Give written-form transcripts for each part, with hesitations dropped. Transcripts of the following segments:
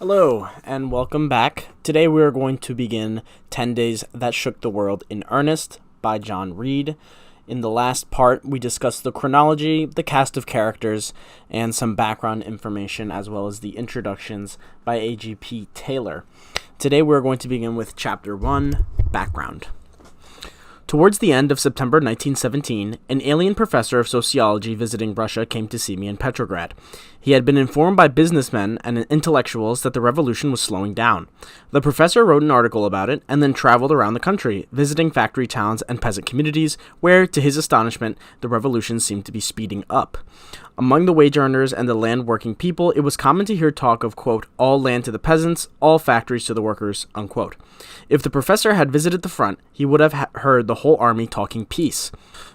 Hello, and welcome back. Today we are going to begin 10 Days That Shook the World in Earnest by John Reed. In the last part, we discussed the chronology, the cast of characters, and some background information, as well as the introductions by A.G.P. Taylor. Today we are going to begin with Chapter 1, Background. Towards the end of September 1917, an alien professor of sociology visiting Russia came to see me in Petrograd. He had been informed by businessmen and intellectuals that the revolution was slowing down. The professor wrote an article about it and then traveled around the country, visiting factory towns and peasant communities where, to his astonishment, the revolution seemed to be speeding up. Among the wage earners and the land-working people, it was common to hear talk of, quote, all land to the peasants, all factories to the workers, unquote. If the professor had visited the front, he would have heard the whole army talking peace.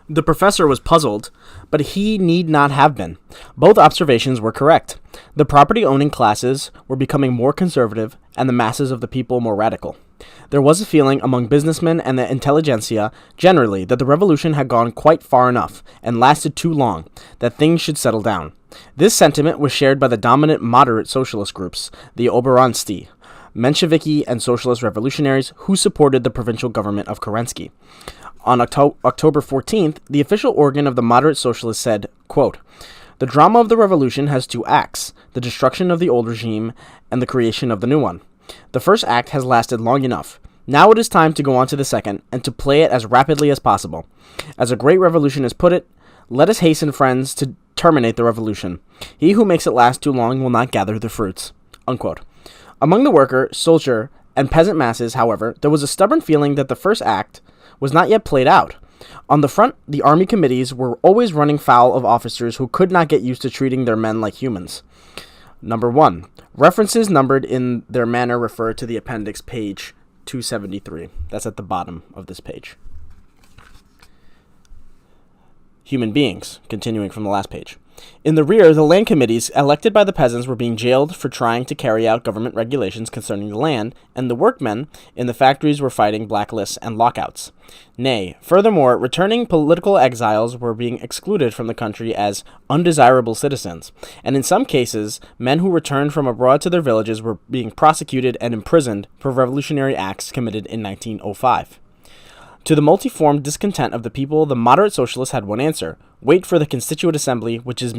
The professor was puzzled, but he need not have been. Both observations were correct. The property-owning classes were becoming more conservative, and the masses of the people more radical. There was a feeling among businessmen and the intelligentsia generally that the revolution had gone quite far enough, and lasted too long, that things should settle down. This sentiment was shared by the dominant moderate socialist groups, the Oberonsti, Mensheviks, and Socialist Revolutionaries, who supported the provincial government of Kerensky. On October 14th, the official organ of the moderate socialists said, quote, the drama of the revolution has two acts, the destruction of the old regime and the creation of the new one. The first act has lasted long enough. Now it is time to go on to the second, and to play it as rapidly as possible. As a great revolution has put it, let us hasten, friends, to terminate the revolution. He who makes it last too long will not gather the fruits. Unquote. Among the worker, soldier, and peasant masses, however, there was a stubborn feeling that the first act was not yet played out. On the front, the army committees were always running foul of officers who could not get used to treating their men like humans. Number 1. References numbered in their manner refer to the appendix, page 273. That's at the bottom of this page. Human beings, continuing from the last page. In the rear, the land committees, elected by the peasants, were being jailed for trying to carry out government regulations concerning the land, and the workmen in the factories were fighting blacklists and lockouts. Nay, furthermore, returning political exiles were being excluded from the country as undesirable citizens, and in some cases, men who returned from abroad to their villages were being prosecuted and imprisoned for revolutionary acts committed in 1905. To the multiform discontent of the people, the moderate socialists had one answer: wait for the Constituent Assembly, which is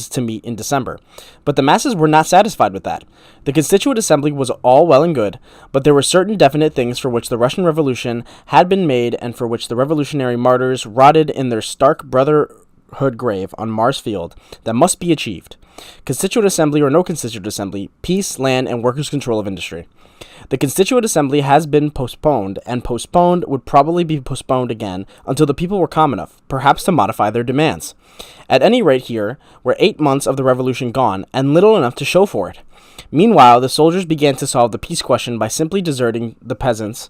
to meet in December. But the masses were not satisfied with that. The Constituent Assembly was all well and good, but there were certain definite things for which the Russian Revolution had been made and for which the revolutionary martyrs rotted in their stark brotherhood grave on Mars Field that must be achieved. Constituent Assembly or no Constituent Assembly, peace, land, and workers' control of industry. The Constituent Assembly has been postponed, and postponed would probably be postponed again until the people were calm enough, perhaps to modify their demands. At any rate, here were 8 months of the revolution gone, and little enough to show for it. Meanwhile, the soldiers began to solve the peace question by simply deserting the peasants,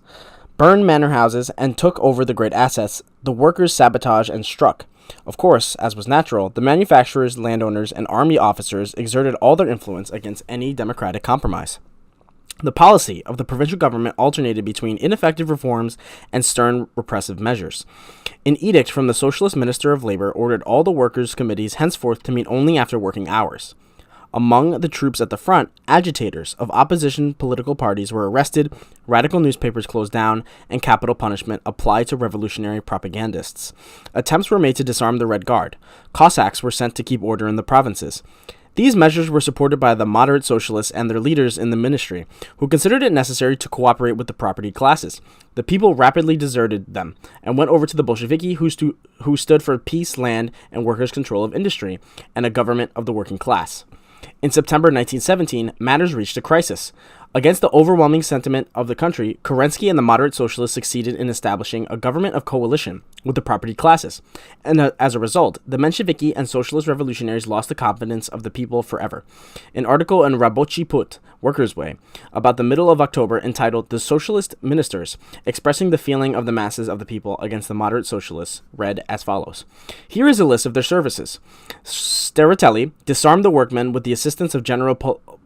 burned manor houses, and took over the great assets. The workers sabotaged and struck. Of course, as was natural, the manufacturers, landowners, and army officers exerted all their influence against any democratic compromise. The policy of the provincial government alternated between ineffective reforms and stern repressive measures. An edict from the Socialist Minister of Labor ordered all the workers' committees henceforth to meet only after working hours. Among the troops at the front, agitators of opposition political parties were arrested, radical newspapers closed down, and capital punishment applied to revolutionary propagandists. Attempts were made to disarm the Red Guard. Cossacks were sent to keep order in the provinces. These measures were supported by the moderate socialists and their leaders in the ministry, who considered it necessary to cooperate with the propertied classes. The people rapidly deserted them and went over to the Bolsheviki, who stood for peace, land, and workers' control of industry, and a government of the working class. In September 1917, matters reached a crisis. Against the overwhelming sentiment of the country, Kerensky and the moderate socialists succeeded in establishing a government of coalition with the propertied classes, and as a result, the Mensheviks and Socialist Revolutionaries lost the confidence of the people forever. An article in Rabochi Put, Workers' Way, about the middle of October, entitled "The Socialist Ministers," expressing the feeling of the masses of the people against the moderate socialists, read as follows. Here is a list of their services. Steritelli disarmed the workmen with the assistance of General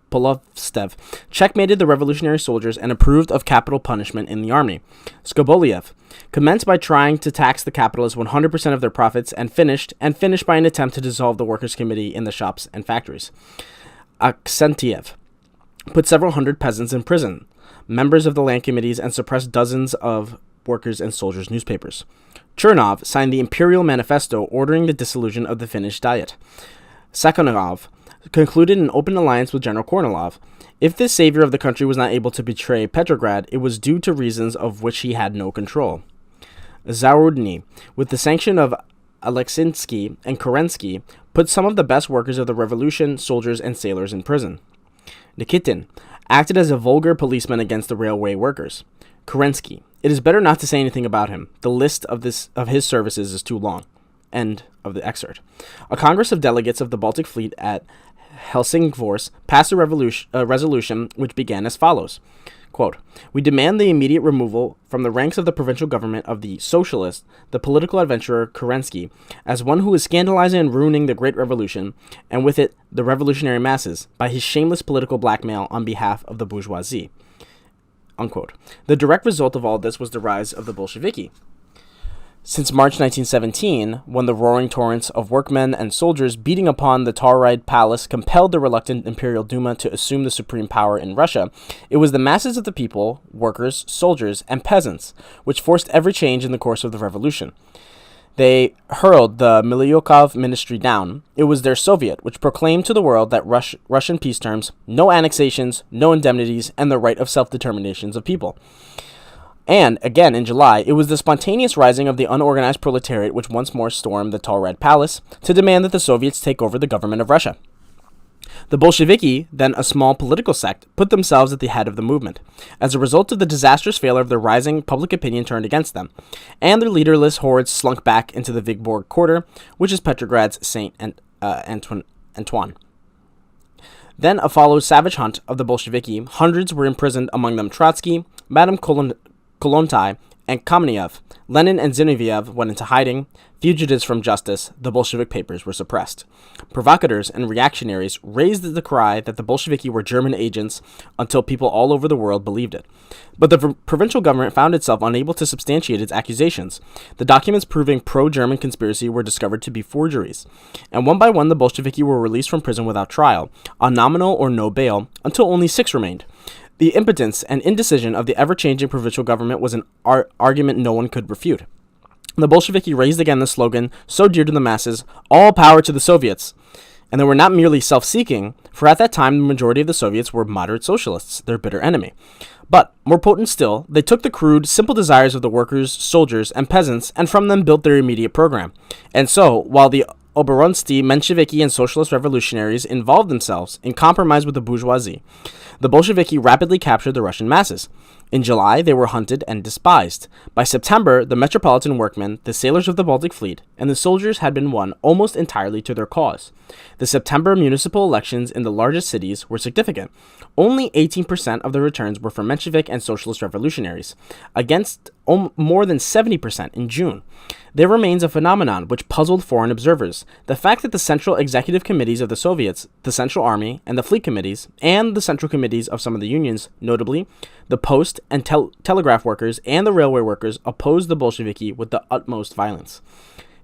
Polovtsev, checkmated the revolutionary soldiers, and approved of capital punishment in the army. Skoboliev commenced by trying to tax the capitalists 100% of their profits, and finished by an attempt to dissolve the workers' committee in the shops and factories. Aksentiev put several hundred peasants in prison, members of the land committees, and suppressed dozens of workers' and soldiers' newspapers. Chernov signed the Imperial Manifesto ordering the dissolution of the Finnish Diet. Sakharov concluded an open alliance with General Kornilov. If this savior of the country was not able to betray Petrograd, it was due to reasons of which he had no control. Zarudny, with the sanction of Alexinsky and Kerensky, put some of the best workers of the revolution, soldiers, and sailors in prison. Nikitin acted as a vulgar policeman against the railway workers. Kerensky. It is better not to say anything about him. The list of his services is too long. End of the excerpt. A Congress of Delegates of the Baltic Fleet at Helsingfors passed a resolution which began as follows. Quote, "We demand the immediate removal from the ranks of the provincial government of the Socialist, the political adventurer Kerensky, as one who is scandalizing and ruining the great revolution, and with it the revolutionary masses, by his shameless political blackmail on behalf of the bourgeoisie." Unquote. The direct result of all this was the rise of the Bolsheviki. Since March 1917, when the roaring torrents of workmen and soldiers beating upon the Tauride Palace compelled the reluctant Imperial Duma to assume the supreme power in Russia, it was the masses of the people, workers, soldiers, and peasants, which forced every change in the course of the revolution. They hurled the Milyukov ministry down. It was their Soviet which proclaimed to the world that Russian peace terms, no annexations, no indemnities, and the right of self-determinations of people. And, again, in July, it was the spontaneous rising of the unorganized proletariat which once more stormed the Tauride Palace to demand that the Soviets take over the government of Russia. The Bolsheviki, then a small political sect, put themselves at the head of the movement. As a result of the disastrous failure of their rising, public opinion turned against them, and their leaderless hordes slunk back into the Vigborg quarter, which is Petrograd's St. Antoine. Then followed savage hunt of the Bolsheviki. Hundreds were imprisoned, among them Trotsky, Madame Kolontai, and Kamenev. Lenin and Zinoviev went into hiding. Fugitives from justice, the Bolshevik papers were suppressed. Provocateurs and reactionaries raised the cry that the Bolsheviki were German agents until people all over the world believed it. But the provincial government found itself unable to substantiate its accusations. The documents proving pro-German conspiracy were discovered to be forgeries. And one by one the Bolsheviki were released from prison without trial, on nominal or no bail, until only 6 remained. The impotence and indecision of the ever-changing provincial government was an argument no one could refute. The Bolsheviki raised again the slogan, so dear to the masses, all power to the Soviets. And they were not merely self-seeking, for at that time the majority of the Soviets were moderate socialists, their bitter enemy. But, more potent still, they took the crude, simple desires of the workers, soldiers, and peasants, and from them built their immediate program. And so, while the Oboronsky, Mensheviks, and Socialist Revolutionaries involved themselves in compromise with the bourgeoisie, the Bolsheviki rapidly captured the Russian masses. In July, they were hunted and despised. By September, the metropolitan workmen, the sailors of the Baltic Fleet, and the soldiers had been won almost entirely to their cause. The September municipal elections in the largest cities were significant. Only 18% of the returns were for Menshevik and Socialist Revolutionaries, against more than 70% in June. There remains a phenomenon which puzzled foreign observers: the fact that the central executive committees of the Soviets, the Central Army, and the fleet committees, and the central committees of some of the unions, notably the post and telegraph workers and the railway workers, opposed the Bolsheviki with the utmost violence.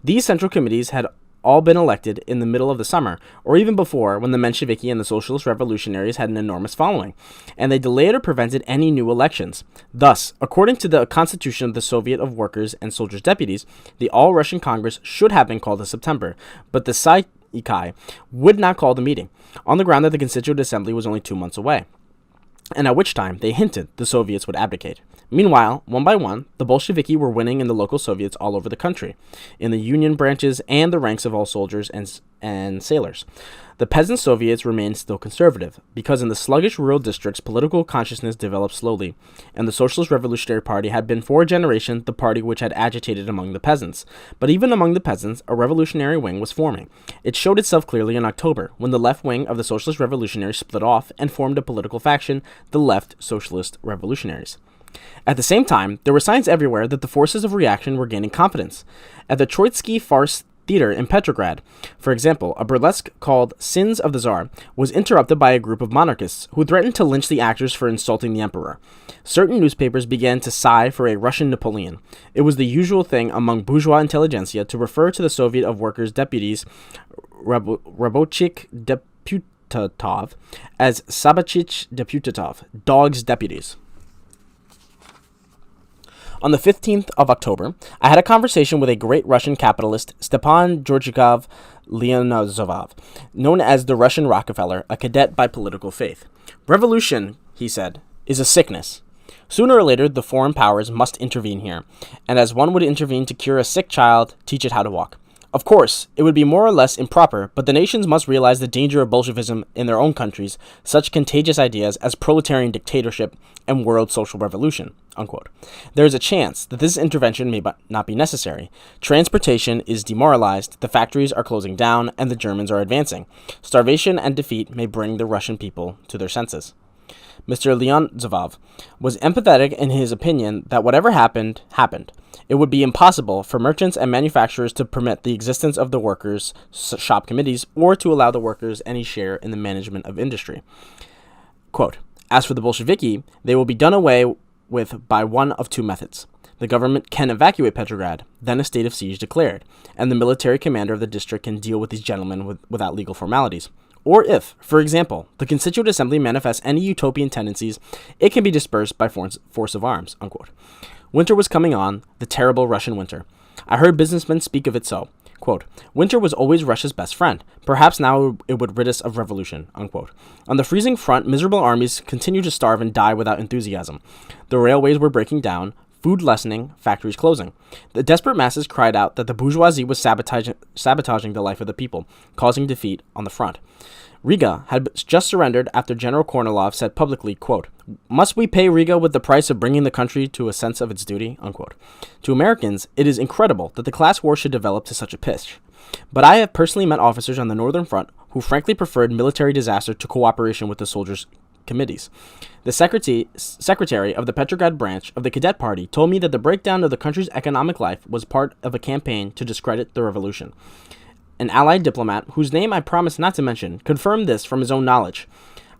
These central committees had all been elected in the middle of the summer, or even before, when the Mensheviki and the Socialist Revolutionaries had an enormous following, and they delayed or prevented any new elections. Thus, according to the Constitution of the Soviet of Workers' and Soldiers' Deputies, the All-Russian Congress should have been called in September, but the Saikai would not call the meeting, on the ground that the Constituent Assembly was only 2 months away, and at which time they hinted the Soviets would abdicate. Meanwhile, one by one, the Bolsheviki were winning in the local Soviets all over the country, in the union branches and the ranks of all soldiers and sailors. The peasant Soviets remained still conservative, because in the sluggish rural districts political consciousness developed slowly, and the Socialist Revolutionary Party had been for a generation the party which had agitated among the peasants. But even among the peasants, a revolutionary wing was forming. It showed itself clearly in October, when the left wing of the Socialist Revolutionaries split off and formed a political faction, the Left Socialist Revolutionaries. At the same time, there were signs everywhere that the forces of reaction were gaining confidence. At the Troitsky Farce Theater in Petrograd, for example, a burlesque called Sins of the Tsar was interrupted by a group of monarchists who threatened to lynch the actors for insulting the emperor. Certain newspapers began to sigh for a Russian Napoleon. It was the usual thing among bourgeois intelligentsia to refer to the Soviet of Workers' Deputies Rabochik Deputat deputatov as Sabachich deputatov, dogs' deputies. On the 15th of October, I had a conversation with a great Russian capitalist, Stepan Georgikov Leonozov, known as the Russian Rockefeller, a cadet by political faith. Revolution, he said, is a sickness. Sooner or later, the foreign powers must intervene here, and as one would intervene to cure a sick child, teach it how to walk. Of course, it would be more or less improper, but the nations must realize the danger of Bolshevism in their own countries, such contagious ideas as proletarian dictatorship and world social revolution. Unquote. There is a chance that this intervention may not be necessary. Transportation is demoralized, the factories are closing down, and the Germans are advancing. Starvation and defeat may bring the Russian people to their senses. Mr. Leonozov was empathetic in his opinion that whatever happened, happened. It would be impossible for merchants and manufacturers to permit the existence of the workers' shop committees or to allow the workers any share in the management of industry. Quote, as for the Bolsheviki, they will be done away with by one of two methods. The government can evacuate Petrograd, then a state of siege declared, and the military commander of the district can deal with these gentlemen without legal formalities. Or if, for example, the Constituent Assembly manifests any utopian tendencies, it can be dispersed by force of arms. Unquote. Winter was coming on, the terrible Russian winter. I heard businessmen speak of it so. Quote, winter was always Russia's best friend. Perhaps now it would rid us of revolution. Unquote. On the freezing front, miserable armies continued to starve and die without enthusiasm. The railways were breaking down, food lessening, factories closing. The desperate masses cried out that the bourgeoisie was sabotaging the life of the people, causing defeat on the front. Riga had just surrendered after General Kornilov said publicly, quote, must we pay Riga with the price of bringing the country to a sense of its duty? Unquote. To Americans, it is incredible that the class war should develop to such a pitch. But I have personally met officers on the Northern Front who frankly preferred military disaster to cooperation with the soldiers' committees. The secretary of the Petrograd branch of the Cadet Party told me that the breakdown of the country's economic life was part of a campaign to discredit the revolution. An allied diplomat, whose name I promise not to mention, confirmed this from his own knowledge.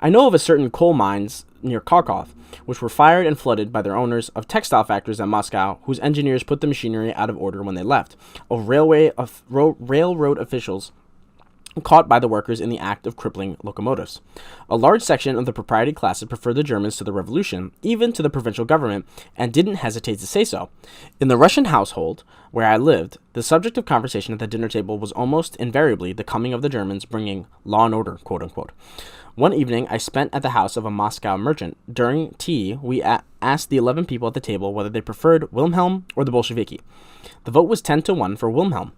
I know of a certain coal mines near Kharkov, which were fired and flooded by their owners, of textile factories at Moscow, whose engineers put the machinery out of order when they left, of railroad officials caught by the workers in the act of crippling locomotives. A large section of the propertied classes preferred the Germans to the revolution, even to the provincial government, and didn't hesitate to say so. In the Russian household where I lived, the subject of conversation at the dinner table was almost invariably the coming of the Germans bringing law and order, quote-unquote. One evening I spent at the house of a Moscow merchant. During tea, we asked the 11 people at the table whether they preferred Wilhelm or the Bolsheviki. The vote was 10-1 for Wilhelm.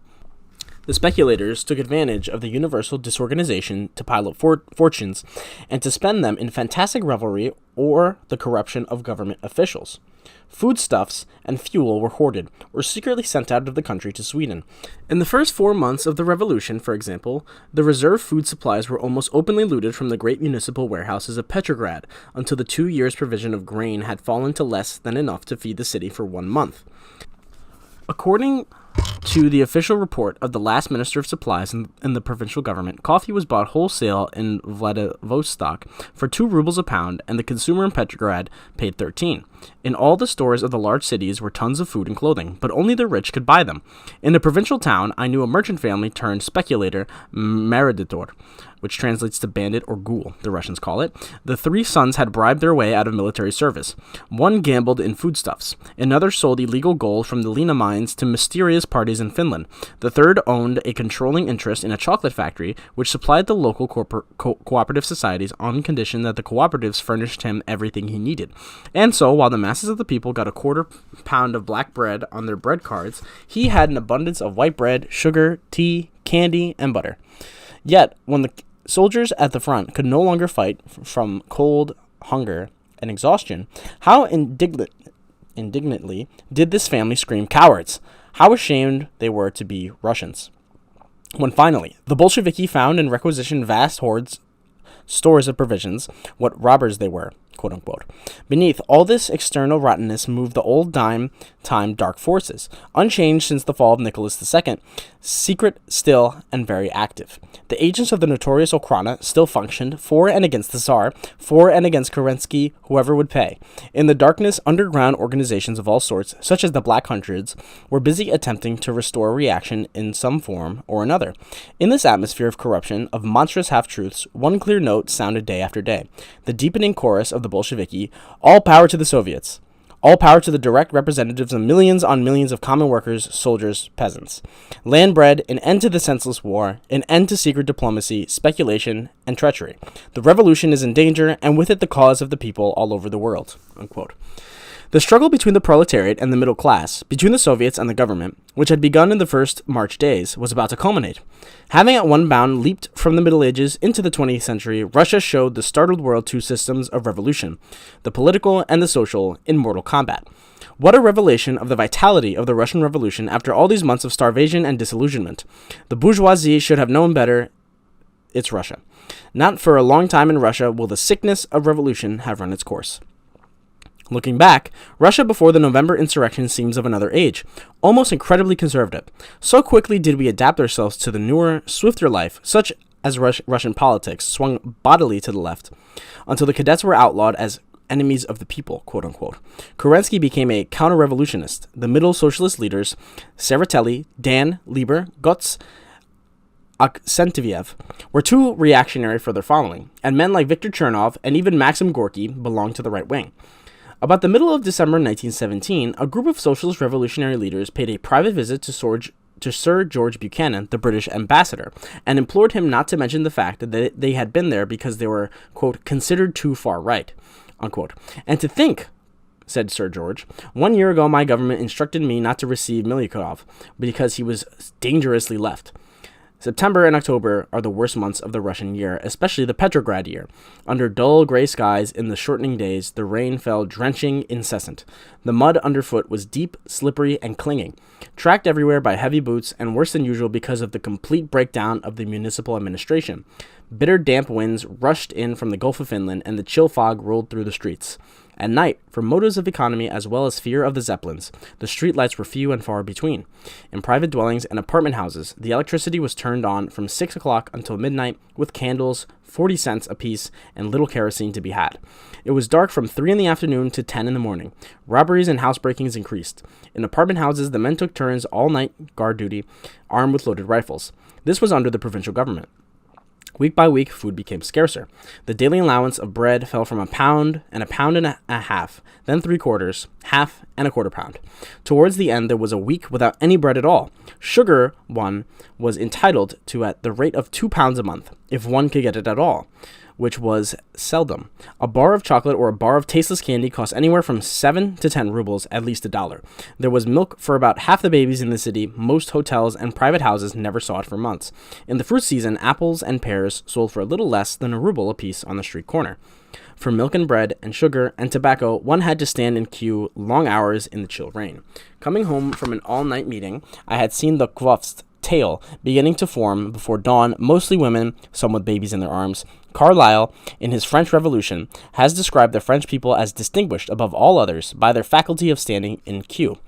The speculators took advantage of the universal disorganization to pile up fortunes and to spend them in fantastic revelry or the corruption of government officials. Foodstuffs and fuel were hoarded or secretly sent out of the country to Sweden. In the first 4 months of the revolution, for example, the reserve food supplies were almost openly looted from the great municipal warehouses of Petrograd until the 2 years' provision of grain had fallen to less than enough to feed the city for 1 month. According to the official report of the last Minister of Supplies in the provincial government, coffee was bought wholesale in Vladivostok for 2 rubles a pound, and the consumer in Petrograd paid 13. In all the stores of the large cities were tons of food and clothing, but only the rich could buy them. In a provincial town, I knew a merchant family turned speculator, maraditor, which translates to bandit or ghoul, the Russians call it. The 3 sons had bribed their way out of military service. One gambled in foodstuffs. Another sold illegal gold from the Lena mines to mysterious parties in Finland. The third owned a controlling interest in a chocolate factory, which supplied the local cooperative societies on condition that the cooperatives furnished him everything he needed. And so, while the masses of the people got a quarter pound of black bread on their bread cards, he had an abundance of white bread, sugar, tea, candy, and butter. Yet, when the soldiers at the front could no longer fight from cold, hunger, and exhaustion, how indignantly did this family scream, "Cowards!" How ashamed they were to be Russians. When finally, the Bolsheviki found and requisitioned vast stores of provisions, what robbers they were. quote-unquote. Beneath all this external rottenness moved the old-time dark forces, unchanged since the fall of Nicholas II, secret, still, and very active. The agents of the notorious Okhrana still functioned, for and against the Tsar, for and against Kerensky, whoever would pay. In the darkness, underground organizations of all sorts, such as the Black Hundreds, were busy attempting to restore reaction in some form or another. In this atmosphere of corruption, of monstrous half-truths, one clear note sounded day after day. The deepening chorus of the Bolsheviki, all power to the Soviets. All power to the direct representatives of millions on millions of common workers, soldiers, peasants. Land bread, an end to the senseless war, an end to secret diplomacy, speculation, and treachery. The revolution is in danger, and with it the cause of the people all over the world. Unquote. The struggle between the proletariat and the middle class, between the Soviets and the government, which had begun in the first March days, was about to culminate. Having at one bound leaped from the Middle Ages into the 20th century, Russia showed the startled world two systems of revolution, the political and the social, in mortal combat. What a revelation of the vitality of the Russian Revolution after all these months of starvation and disillusionment. The bourgeoisie should have known better. It's Russia. Not for a long time in Russia will the sickness of revolution have run its course. Looking back, Russia before the November insurrection seems of another age, almost incredibly conservative. So quickly did we adapt ourselves to the newer, swifter life, such as Russian politics swung bodily to the left, until the cadets were outlawed as enemies of the people, quote-unquote. Kerensky became a counter-revolutionist. The middle socialist leaders, Tseretelli, Dan, Lieber, Gotz, Aksentiev, were too reactionary for their following, and men like Viktor Chernov and even Maxim Gorky belonged to the right wing. About the middle of December 1917, a group of socialist revolutionary leaders paid a private visit to Sir George Buchanan, the British ambassador, and implored him not to mention the fact that they had been there because they were, quote, considered too far right, unquote. And to think, said Sir George, 1 year ago my government instructed me not to receive Milyukov because he was dangerously left. September and October are the worst months of the Russian year, especially the Petrograd year. Under dull gray skies in the shortening days, the rain fell drenching, incessant. The mud underfoot was deep, slippery, and clinging, tracked everywhere by heavy boots, and worse than usual because of the complete breakdown of the municipal administration. Bitter, damp winds rushed in from the Gulf of Finland, and the chill fog rolled through the streets. At night, for motives of economy as well as fear of the Zeppelins, the street lights were few and far between. In private dwellings and apartment houses, the electricity was turned on from 6 o'clock until midnight with candles, 40 cents apiece, and little kerosene to be had. It was dark from 3 in the afternoon to 10 in the morning. Robberies and housebreakings increased. In apartment houses, the men took turns all night guard duty, armed with loaded rifles. This was under the provincial government. Week by week, food became scarcer. The daily allowance of bread fell from a pound and a half, then 3/4, half, and a quarter pound. Towards the end, there was a week without any bread at all. Sugar, one was entitled to at the rate of 2 pounds a month, if one could get it at all, which was seldom. A bar of chocolate or a bar of tasteless candy cost anywhere from 7 to 10 rubles, at least $1. There was milk for about half the babies in the city. Most hotels and private houses never saw it for months. In the fruit season, apples and pears sold for a little less than a ruble apiece on the street corner. For milk and bread and sugar and tobacco, one had to stand in queue long hours in the chill rain. Coming home from an all-night meeting, I had seen the Kvofst tail beginning to form before dawn, mostly women, some with babies in their arms. Carlyle, in his French Revolution, has described the French people as distinguished above all others by their faculty of standing in queue.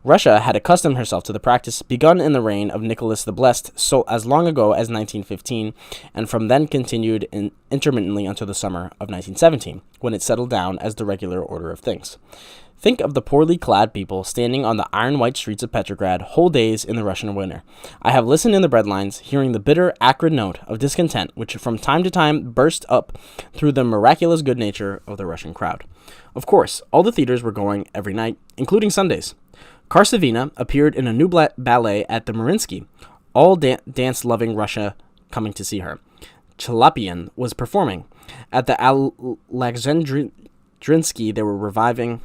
Russia had accustomed herself to the practice, begun in the reign of Nicholas the Blessed so as long ago as 1915, and from then continued intermittently until the summer of 1917, when it settled down as the regular order of things. Think of the poorly clad people standing on the iron-white streets of Petrograd whole days in the Russian winter. I have listened in the breadlines, hearing the bitter, acrid note of discontent which from time to time burst up through the miraculous good nature of the Russian crowd. Of course, all the theaters were going every night, including Sundays. Karsavina appeared in a new ballet at the Mariinsky, all dance-loving Russia coming to see her. Chalapian was performing. At the Alexandrinsky, they were reviving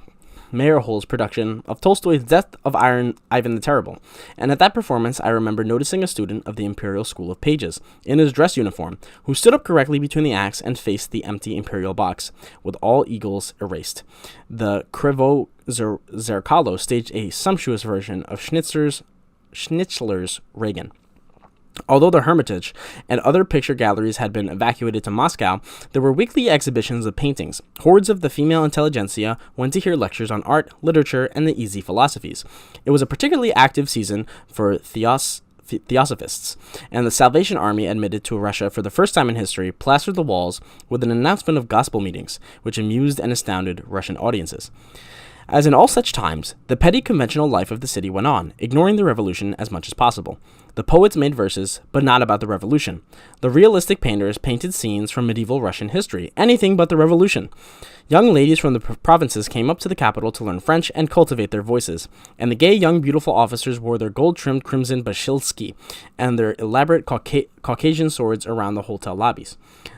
Meyerhold's production of Tolstoy's Death of Ivan the Terrible, and at that performance I remember noticing a student of the Imperial School of Pages, in his dress uniform, who stood up correctly between the acts and faced the empty imperial box, with all eagles erased. The Krivo Zerkalo staged a sumptuous version of Schnitzler's Reagan. Although the Hermitage and other picture galleries had been evacuated to Moscow, there were weekly exhibitions of paintings. Hordes of the female intelligentsia went to hear lectures on art, literature, and the easy philosophies. It was a particularly active season for Theosophists, and the Salvation Army, admitted to Russia for the first time in history, plastered the walls with an announcement of gospel meetings, which amused and astounded Russian audiences. As in all such times, the petty conventional life of the city went on, ignoring the revolution as much as possible. The poets made verses, but not about the revolution. The realistic painters painted scenes from medieval Russian history, anything but the revolution. Young ladies from the provinces came up to the capital to learn French and cultivate their voices, and the gay young beautiful officers wore their gold-trimmed crimson bashilsky and their elaborate Caucasian swords around the hotel lobbies.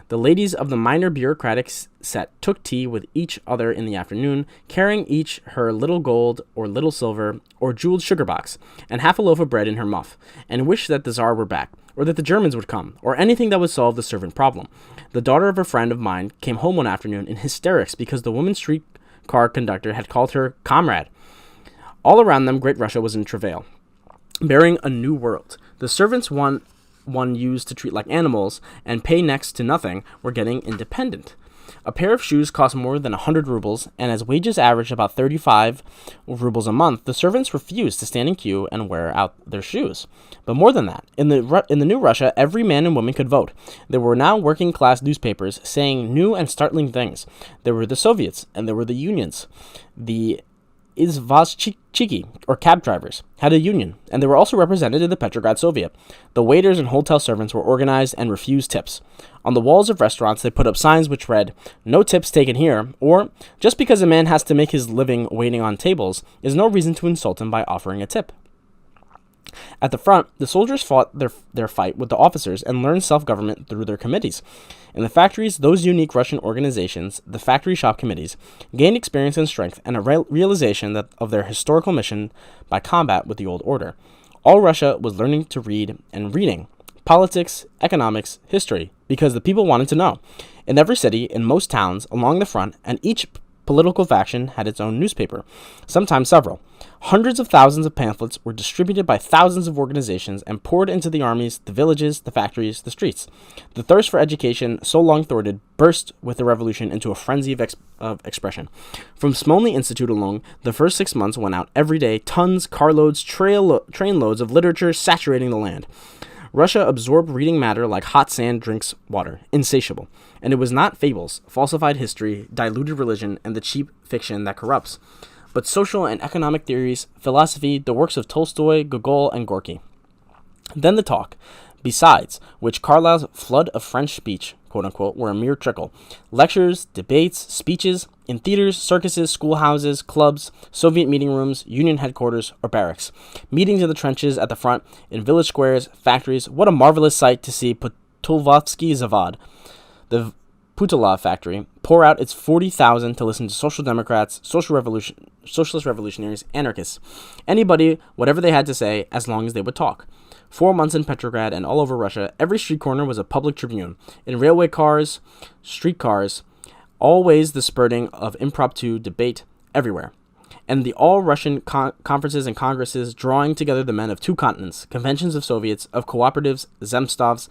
The ladies of the minor bureaucratic set took tea with each other in the afternoon, carrying each her little gold or little silver or jeweled sugar box and half a loaf of bread in her muff, and wished that the Tsar were back, or that the Germans would come, or anything that would solve the servant problem. The daughter of a friend of mine came home one afternoon in hysterics because the woman streetcar conductor had called her comrade. All around them, Great Russia was in travail, bearing a new world. The servants one used to treat like animals and pay next to nothing were getting independent. A pair of shoes cost more than 100 rubles, and as wages averaged about 35 rubles a month, the servants refused to stand in queue and wear out their shoes. But more than that, in the new Russia, every man and woman could vote. There were now working-class newspapers saying new and startling things. There were the Soviets, and there were the unions. The Izvozchiki, or cab drivers, had a union, and they were also represented in the Petrograd Soviet. The waiters and hotel servants were organized and refused tips. On the walls of restaurants, they put up signs which read, "No tips taken here," or, "Just because a man has to make his living waiting on tables is no reason to insult him by offering a tip." At the front, the soldiers fought their fight with the officers and learned self-government through their committees. In the factories, those unique Russian organizations, the factory shop committees, gained experience and strength and a realization of their historical mission by combat with the old order. All Russia was learning to read and reading politics, economics, history, because the people wanted to know. In every city, in most towns, along the front, and each political faction had its own newspaper, sometimes several. Hundreds of thousands of pamphlets were distributed by thousands of organizations and poured into the armies, the villages, the factories, the streets. The thirst for education, so long thwarted, burst with the revolution into a frenzy of expression. From Smolny Institute alone, the first 6 months went out every day, tons, carloads, trainloads of literature saturating the land. Russia absorbed reading matter like hot sand drinks water, insatiable. And it was not fables, falsified history, diluted religion, and the cheap fiction that corrupts, but social and economic theories, philosophy, the works of Tolstoy, Gogol, and Gorky. Then the talk, besides which Carlyle's flood of French speech, quote-unquote, were a mere trickle. Lectures, debates, speeches, in theaters, circuses, schoolhouses, clubs, Soviet meeting rooms, Union headquarters, or barracks. Meetings in the trenches at the front, in village squares, factories. What a marvelous sight to see Putulvovsky Zavod, the Putilov factory, pour out its 40,000 to listen to social democrats, socialist revolutionaries, anarchists, anybody, whatever they had to say, as long as they would talk. 4 months in Petrograd and all over Russia, every street corner was a public tribune. In railway cars, streetcars, always the spurting of impromptu debate everywhere. And the all-Russian conferences and congresses drawing together the men of 2 continents, conventions of Soviets, of cooperatives, zemstvos,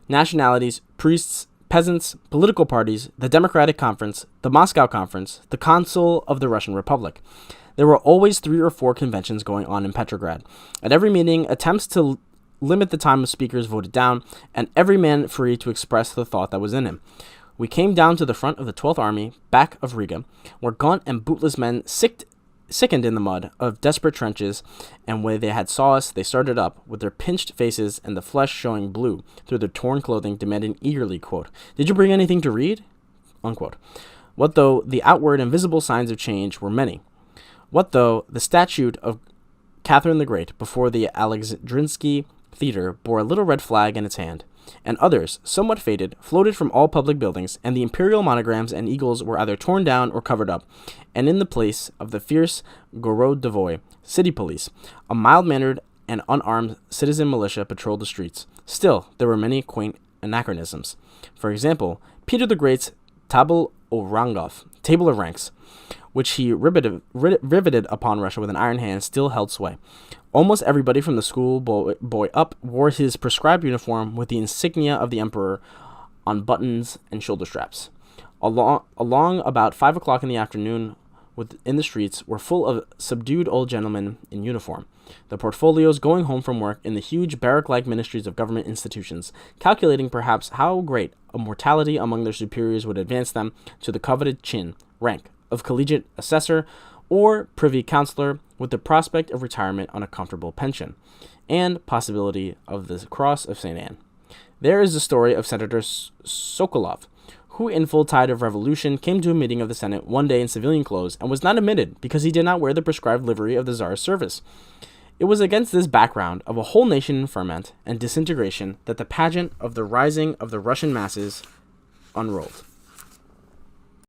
nationalities, priests, peasants, political parties, the Democratic Conference, the Moscow Conference, the Council of the Russian Republic. There were always 3 or 4 conventions going on in Petrograd. At every meeting, attempts to limit the time of speakers voted down, and every man free to express the thought that was in him. We came down to the front of the 12th Army, back of Riga, where gaunt and bootless men sickened in the mud of desperate trenches, and when they had saw us, they started up, with their pinched faces and the flesh showing blue through their torn clothing, demanding eagerly, quote, "Did you bring anything to read?" Unquote. What though the outward and visible signs of change were many? What though the statue of Catherine the Great before the Alexandrinsky Theater bore a little red flag in its hand, and others, somewhat faded, floated from all public buildings, and the imperial monograms and eagles were either torn down or covered up, and in the place of the fierce Gorodovoy city police, a mild-mannered and unarmed citizen militia patrolled the streets. Still, there were many quaint anachronisms. For example, Peter the Great's table Orangov, table of ranks, which he riveted upon Russia with an iron hand, still held sway. Almost everybody from the school boy up wore his prescribed uniform with the insignia of the emperor on buttons and shoulder straps. Along about 5 o'clock in the afternoon, in the streets were full of subdued old gentlemen in uniform, the portfolios going home from work in the huge barrack-like ministries of government institutions, calculating perhaps how great a mortality among their superiors would advance them to the coveted rank of collegiate assessor or privy councillor, with the prospect of retirement on a comfortable pension, and possibility of the cross of St. Anne. There is the story of Senator Sokolov, who in full tide of revolution came to a meeting of the Senate one day in civilian clothes and was not admitted because he did not wear the prescribed livery of the Tsar's service. It was against this background of a whole nation in ferment and disintegration that the pageant of the rising of the Russian masses unrolled.